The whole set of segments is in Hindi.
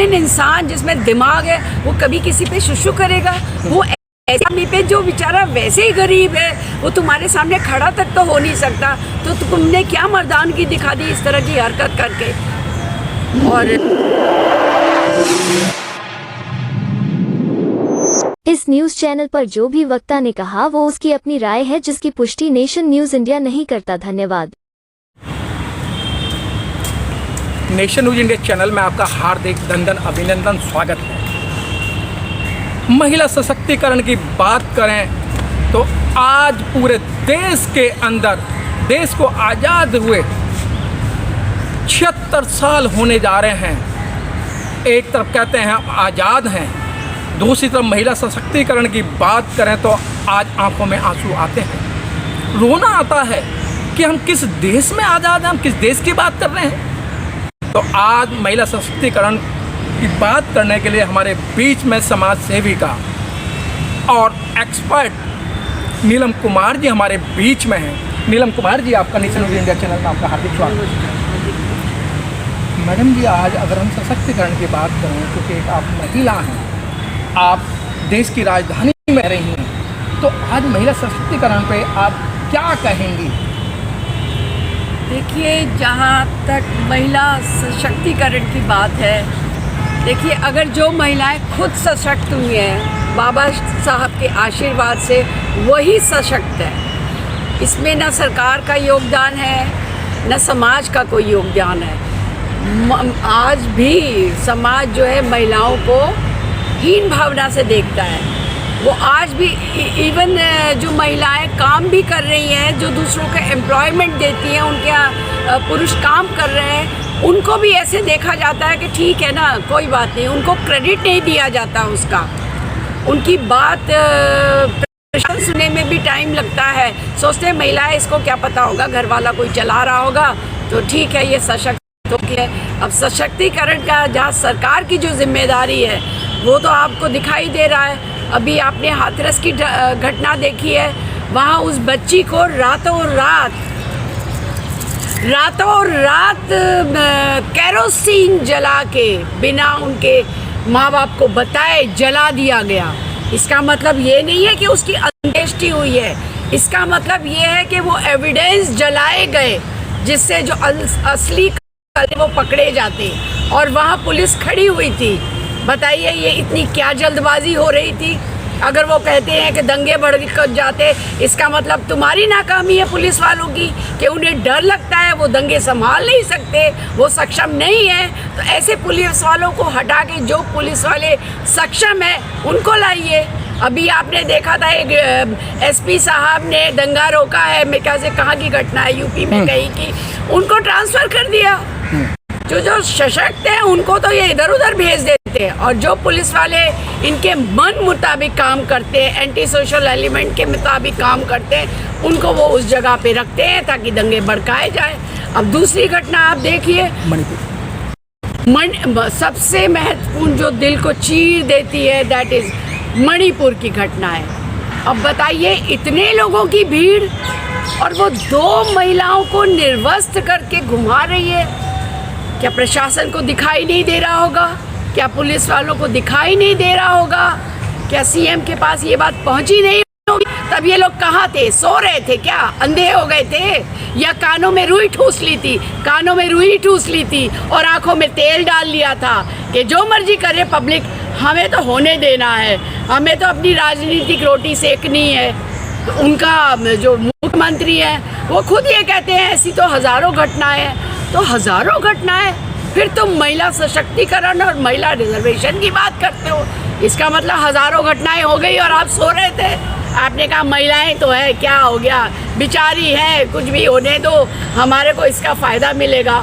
जेन्युइन इंसान जिसमें दिमाग है वो कभी किसी पे शुशु करेगा? वो ऐसे आदमी पे जो बेचारा वैसे ही गरीब है, वो तुम्हारे सामने खड़ा तक तो हो नहीं सकता, तो तुमने क्या मर्दानगी दिखा दी इस तरह की हरकत करके? और इस न्यूज चैनल पर जो भी वक्ता ने कहा वो उसकी अपनी राय है, जिसकी पुष्टि नेशन न्यूज इंडिया नहीं करता। धन्यवाद। नेशन न्यूज इंडिया चैनल में आपका हार्दिक दंडन अभिनंदन स्वागत है। महिला सशक्तिकरण की बात करें तो आज पूरे देश के अंदर, देश को आज़ाद हुए 76 साल होने जा रहे हैं। एक तरफ कहते हैं हम आज़ाद हैं, दूसरी तरफ महिला सशक्तिकरण की बात करें तो आज आंखों में आंसू आते हैं, रोना आता है कि हम किस देश में आज़ाद हैं, हम किस देश की बात कर रहे हैं। तो आज महिला सशक्तिकरण की बात करने के लिए हमारे बीच में समाज सेविका और एक्सपर्ट नीलम कुमार जी हमारे बीच में हैं। नीलम कुमार जी, आपका नेशन न्यूज इंडिया चैनल में आपका हार्दिक स्वागत है। मैडम जी, आज अगर हम सशक्तिकरण की बात करें, क्योंकि एक आप महिला हैं, आप देश की राजधानी में रही हैं, तो आज महिला सशक्तिकरण पे आप क्या कहेंगी? देखिए, जहाँ तक महिला सशक्तिकरण की बात है, देखिए अगर जो महिलाएं खुद सशक्त हुई हैं बाबा साहब के आशीर्वाद से, वही सशक्त है। इसमें न सरकार का योगदान है न समाज का कोई योगदान है। आज भी समाज जो है महिलाओं को हीन भावना से देखता है। वो आज भी इवन जो महिलाएं काम भी कर रही हैं, जो दूसरों को एम्प्लॉयमेंट देती हैं, उनके यहाँ पुरुष काम कर रहे हैं, उनको भी ऐसे देखा जाता है कि ठीक है ना, कोई बात नहीं, उनको क्रेडिट नहीं दिया जाता उसका। उनकी बात सुनने में भी टाइम लगता है। सोचते हैं महिलाएं, इसको क्या पता होगा, घर वाला कोई चला रहा होगा तो ठीक है, ये सशक्त हो गया। अब सशक्तिकरण का जहाँ सरकार की जो जिम्मेदारी है वो तो आपको दिखाई दे रहा है। अभी आपने हाथरस की घटना देखी है, वहाँ उस बच्ची को रातों रात केरोसिन जला के बिना उनके माँ बाप को बताए जला दिया गया। इसका मतलब ये नहीं है कि उसकी अंत्येष्टि हुई है, इसका मतलब ये है कि वो एविडेंस जलाए गए जिससे जो असली वो पकड़े जाते। और वहाँ पुलिस खड़ी हुई थी। बताइए, ये इतनी क्या जल्दबाजी हो रही थी? अगर वो कहते हैं कि दंगे बढ़ जाते, इसका मतलब तुम्हारी नाकामी है पुलिस वालों की, कि उन्हें डर लगता है, वो दंगे संभाल नहीं सकते, वो सक्षम नहीं है। तो ऐसे पुलिस वालों को हटा के जो पुलिस वाले सक्षम है उनको लाइए। अभी आपने देखा था एक एसपी साहब ने दंगा रोका है, मैं क्या से कहाँ की घटना है, यूपी में कहीं की, उनको ट्रांसफ़र कर दिया। जो सशक्त हैं उनको तो ये इधर उधर भेज देते हैं, और जो पुलिस वाले इनके मन मुताबिक काम करते हैं, एंटी सोशल एलिमेंट के मुताबिक काम करते हैं, उनको वो उस जगह पे रखते हैं ताकि दंगे भड़काए जाए। अब दूसरी घटना आप देखिए, सबसे महत्वपूर्ण जो दिल को चीर देती है, दैट इज मणिपुर की घटना है। अब बताइए, इतने लोगों की भीड़ और वो 2 महिलाओं को निर्वस्त्र करके घुमा रही है। क्या प्रशासन को दिखाई नहीं दे रहा होगा? क्या पुलिस वालों को दिखाई नहीं दे रहा होगा? क्या सीएम के पास ये बात पहुंची नहीं होगी? तब ये लोग कहाँ थे? सो रहे थे क्या? अंधे हो गए थे? या कानों में रुई ठूस ली थी और आंखों में तेल डाल लिया था कि जो मर्जी करे पब्लिक, हमें तो होने देना है, हमें तो अपनी राजनीतिक रोटी सेकनी है। तो उनका जो मुख्यमंत्री है वो खुद ये कहते हैं ऐसी तो हज़ारों घटनाएं हैं। तो हज़ारों घटनाएं, फिर तुम महिला सशक्तिकरण और महिला रिजर्वेशन की बात करते हो। इसका मतलब हज़ारों घटनाएं हो गई और आप सो रहे थे। आपने कहा महिलाएं तो है, क्या हो गया, बेचारी है, कुछ भी होने दो, हमारे को इसका फ़ायदा मिलेगा।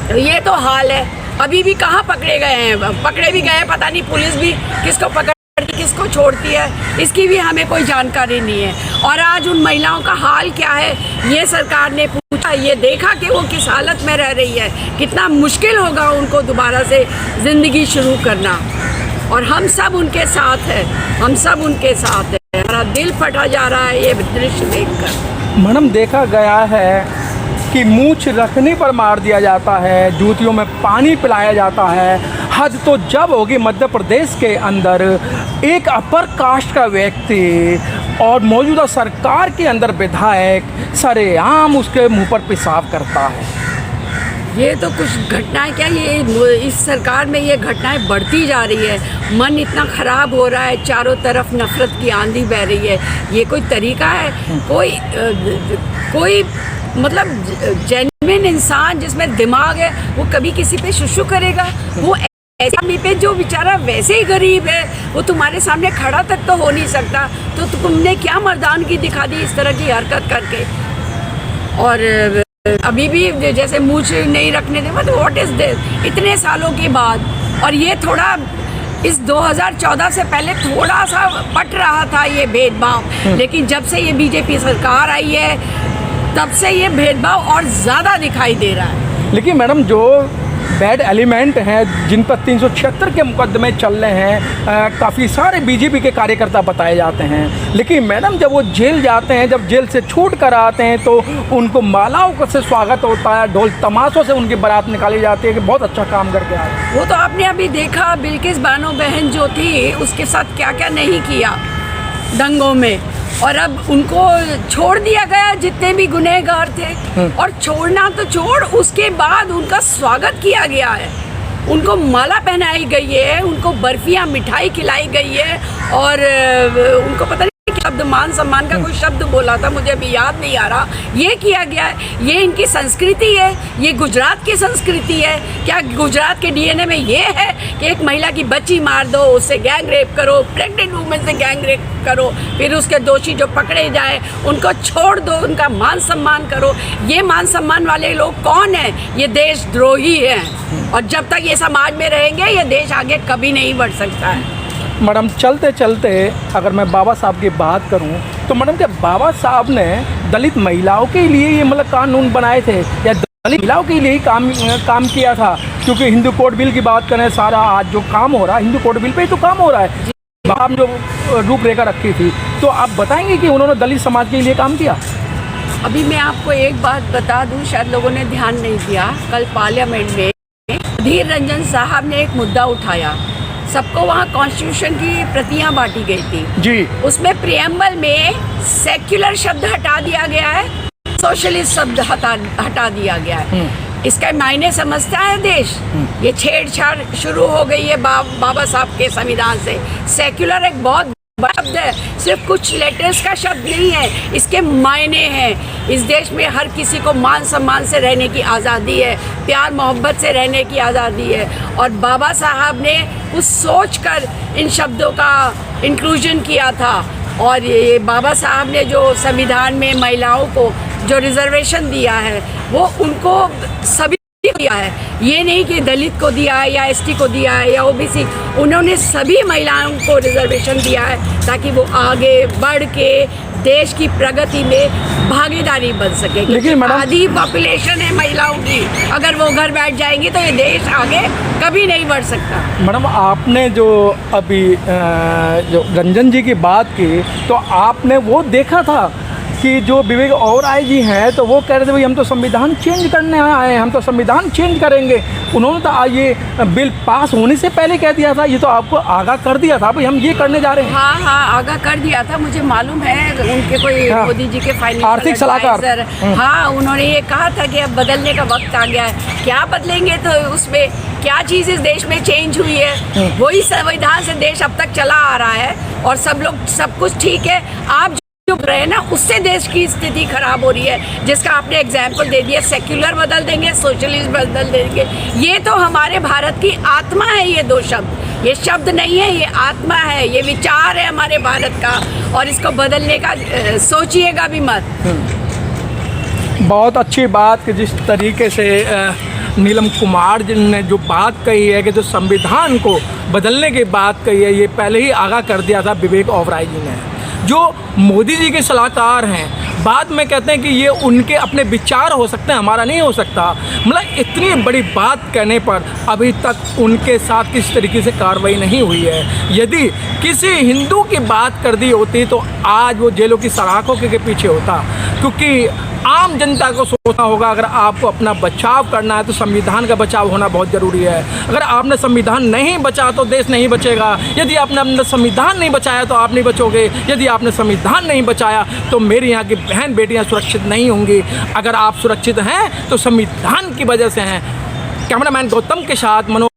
तो ये तो हाल है। अभी भी कहाँ पकड़े गए हैं? पकड़े भी गए, पता नहीं पुलिस भी किसको पकड़ती किसको छोड़ती है, इसकी भी हमें कोई जानकारी नहीं है। और आज उन महिलाओं का हाल क्या है, ये सरकार ने पूछा, ये देखा कि वो किस हालत में रह रही है, कितना मुश्किल होगा उनको दोबारा से ज़िंदगी शुरू करना। और हम सब उनके साथ हैं, हम सब उनके साथ हैं। मेरा दिल फटा जा रहा है ये दृश्य देखकर। मैडम, देखा गया है कि मूंछ रखने पर मार दिया जाता है, जूतियों में पानी पिलाया जाता है। हद तो जब होगी मध्य प्रदेश के अंदर एक अपर कास्ट का व्यक्ति और मौजूदा सरकार के अंदर विधायक सरेआम उसके मुंह पर पेशाब करता है। ये तो कुछ घटनाएं क्या, ये इस सरकार में ये घटनाएं बढ़ती जा रही है। मन इतना ख़राब हो रहा है, चारों तरफ नफ़रत की आंधी बह रही है। ये कोई तरीका है? कोई मतलब जेन्युइन इंसान जिसमें दिमाग है वो कभी किसी पे शुशु करेगा? वो ऐसे आदमी पे जो बेचारा वैसे ही गरीब है, वो तुम्हारे सामने खड़ा तक तो हो नहीं सकता, तो तुमने क्या मर्दानगी दिखा दी इस तरह की हरकत करके? और अभी भी जैसे मूंछ नहीं रखने दे, मतलब व्हाट इज दिस इतने सालों के बाद। और ये थोड़ा इस 2014 से पहले थोड़ा सा पट रहा था ये भेदभाव, लेकिन जब से ये बीजेपी सरकार आई है तब से ये भेदभाव और ज़्यादा दिखाई दे रहा है। लेकिन मैडम जो बैड एलिमेंट हैं जिन पर 376 के मुकदमे चल रहे हैं, काफ़ी सारे बीजेपी के कार्यकर्ता बताए जाते हैं, लेकिन मैडम जब वो जेल जाते हैं, जब जेल से छूट कर आते हैं तो उनको मालाओं से स्वागत होता है, ढोल तमाशों से उनकी बारात निकाली जाती है कि बहुत अच्छा काम करके आए। वो तो आपने अभी देखा, बिल्किस बानो बहन जो थी उसके साथ क्या क्या नहीं किया दंगों में, और अब उनको छोड़ दिया गया जितने भी गुनहगार थे। और छोड़ना तो छोड़, उसके बाद उनका स्वागत किया गया है, उनको माला पहनाई गई है, उनको बर्फियाँ मिठाई खिलाई गई है, और उनको पता नहीं शब्द मान सम्मान का कोई शब्द बोला था, मुझे अभी याद नहीं आ रहा, ये किया गया है। ये इनकी संस्कृति है, ये गुजरात की संस्कृति है। क्या गुजरात के डीएनए में ये है कि एक महिला की बच्ची मार दो, उससे गैंग रेप करो, प्रेग्नेंट वुमेन से गैंग रेप करो, फिर उसके दोषी जो पकड़े जाए उनको छोड़ दो, उनका मान सम्मान करो? ये मान सम्मान वाले लोग कौन हैं? ये देशद्रोही हैं, और जब तक ये समाज में रहेंगे ये देश आगे कभी नहीं बढ़ सकता है। मैडम चलते चलते अगर मैं बाबा साहब की बात करूं तो मैडम क्या बाबा साहब ने दलित महिलाओं के लिए ये मतलब कानून बनाए थे, या दलित महिलाओं के लिए ही काम किया था? क्योंकि हिंदू कोड बिल की बात करें, सारा आज जो काम हो रहा है हिंदू कोड बिल पे ही तो काम हो रहा है। बाबा जो रूपरेखा रखी थी, तो आप बताएंगे कि उन्होंने दलित समाज के लिए काम किया? अभी मैं आपको एक बात बता दूं, शायद लोगों ने ध्यान नहीं दिया, कल पार्लियामेंट में अधीर रंजन साहब ने एक मुद्दा उठाया, सबको वहाँ कॉन्स्टिट्यूशन की प्रतियां बांटी गई थी जी, उसमें प्रियम्बल में सेक्युलर शब्द हटा दिया गया है, सोशलिस्ट शब्द हटा दिया गया है। इसका मायने समझता है देश? ये छेड़छाड़ शुरू हो गई है बाबा साहब के संविधान से। सेक्युलर एक बहुत बड़ा शब्द है, सिर्फ कुछ लेटर्स का शब्द नहीं है, इसके मायने हैं। इस देश में हर किसी को मान सम्मान से रहने की आज़ादी है, प्यार मोहब्बत से रहने की आज़ादी है, और बाबा साहब ने कुछ सोच कर इन शब्दों का इंक्लूजन किया था। और ये बाबा साहब ने जो संविधान में महिलाओं को जो रिजर्वेशन दिया है वो उनको सभी दिया है, ये नहीं कि दलित को दिया है या एसटी को दिया है या ओबीसी, उन्होंने सभी महिलाओं को रिजर्वेशन दिया है ताकि वो आगे बढ़ के देश की प्रगति में भागीदारी बन सके। लेकिन मैडम आधी पॉपुलेशन है महिलाओं की, अगर वो घर बैठ जाएंगी तो ये देश आगे कभी नहीं बढ़ सकता। मैडम आपने जो अभी जो रंजन जी की बात की, तो आपने वो देखा था कि जो विवेक ओबरॉय जी हैं तो वो कह रहे थे भाई हम तो संविधान चेंज करने आए हैं, हम तो संविधान चेंज करेंगे। उन्होंने तो ये बिल पास होने से पहले कह दिया था, ये तो आपको आगाह कर दिया था भाई हम ये करने जा रहे हैं। हाँ, आगाह कर दिया था, मुझे मालूम है। उनके कोई मोदी जी के फाइनेंशियल आर्थिक सलाहकार, हाँ, उन्होंने ये कहा था कि अब बदलने का वक्त आ गया है। क्या बदलेंगे? तो उसमें क्या चीज़ इस देश में चेंज हुई है? वही संविधान से देश अब तक चला आ रहा है और सब कुछ ठीक है। आप जो रहे ना, उससे देश की स्थिति खराब हो रही है, जिसका आपने एग्जाम्पल दे दिया। सेक्युलर बदल देंगे, सोशलिस्ट बदल देंगे, ये तो हमारे भारत की आत्मा है। ये दो शब्द, ये शब्द नहीं है, ये आत्मा है, ये विचार है हमारे भारत का, और इसको बदलने का सोचिएगा भी मत। बहुत अच्छी बात कि जिस तरीके से नीलम कुमार जी ने जो बात कही है कि जो संविधान को बदलने की बात कही है, ये पहले ही आगाह कर दिया था विवेक ओबरॉय जी ने, जो मोदी जी के सलाहकार हैं। बाद में कहते हैं कि ये उनके अपने विचार हो सकते हैं, हमारा नहीं हो सकता। मतलब इतनी बड़ी बात कहने पर अभी तक उनके साथ किस तरीके से कार्रवाई नहीं हुई है। यदि किसी हिंदू की बात कर दी होती तो आज वो जेलों की सलाखों के पीछे होता, क्योंकि आम जनता को सोचना होगा अगर आपको अपना बचाव करना है तो संविधान का बचाव होना बहुत ज़रूरी है। अगर आपने संविधान नहीं बचा तो देश नहीं बचेगा, यदि आपने अपना संविधान नहीं बचाया तो आप नहीं बचोगे, यदि आपने संविधान नहीं बचाया तो मेरी यहाँ की बहन बेटियाँ सुरक्षित नहीं होंगी। अगर आप सुरक्षित हैं तो संविधान की वजह से हैं। कैमरामैन गौतम के साथ मनोज,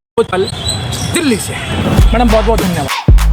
दिल्ली से। मैडम बहुत बहुत धन्यवाद।